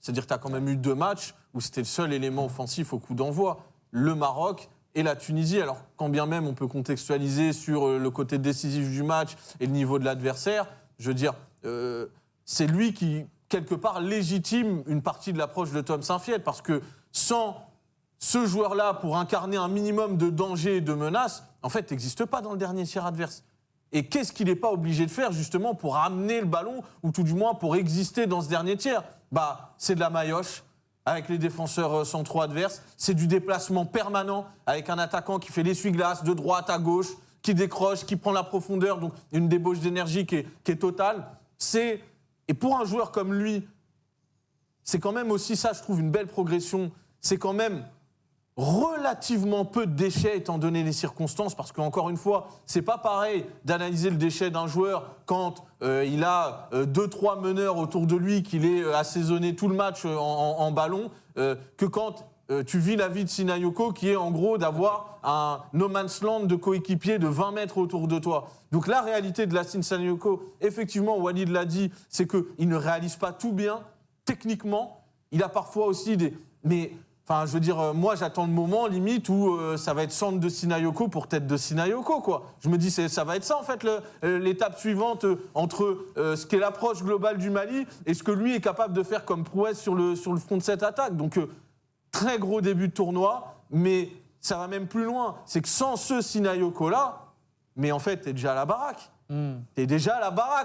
C'est-à-dire que tu as quand même eu 2 matchs où c'était le seul élément offensif au coup d'envoi. Le Maroc et la Tunisie. Alors, quand bien même on peut contextualiser sur le côté décisif du match et le niveau de l'adversaire, je veux dire, c'est lui qui, quelque part, légitime une partie de l'approche de Tom Saintfiet. Parce que sans ce joueur-là, pour incarner un minimum de danger et de menace, en fait, n'existe pas dans le dernier tiers adverse. Et qu'est-ce qu'il n'est pas obligé de faire, justement, pour amener le ballon, ou tout du moins pour exister dans ce dernier tiers ? C'est de la maillotche, avec les défenseurs centraux adverses. C'est du déplacement permanent, avec un attaquant qui fait l'essuie-glace de droite à gauche, qui décroche, qui prend la profondeur, donc une débauche d'énergie qui est totale. Et pour un joueur comme lui, c'est quand même aussi ça, je trouve, une belle progression. C'est quand même relativement peu de déchets étant donné les circonstances, parce qu'encore une fois, c'est pas pareil d'analyser le déchet d'un joueur quand il a 2-3 meneurs autour de lui, qu'il est assaisonné tout le match en ballon, que quand tu vis la vie de Sinayoko, qui est en gros d'avoir un no man's land de coéquipier de 20 mètres autour de toi. Donc la réalité de Lassine Sinayoko, effectivement, Walid l'a dit, c'est qu'il ne réalise pas tout bien, techniquement. Il a parfois aussi des... Enfin, je veux dire, moi, j'attends le moment, limite, où ça va être centre de Sinayoko pour tête de Sinayoko, quoi. Je me dis, ça va être ça, en fait, l'étape suivante entre ce qu'est l'approche globale du Mali et ce que lui est capable de faire comme prouesse sur le front de cette attaque. Donc, très gros début de tournoi, mais ça va même plus loin. C'est que sans ce Sinayoko-là, mais en fait, t'es déjà à la baraque. T'es déjà à la baraque.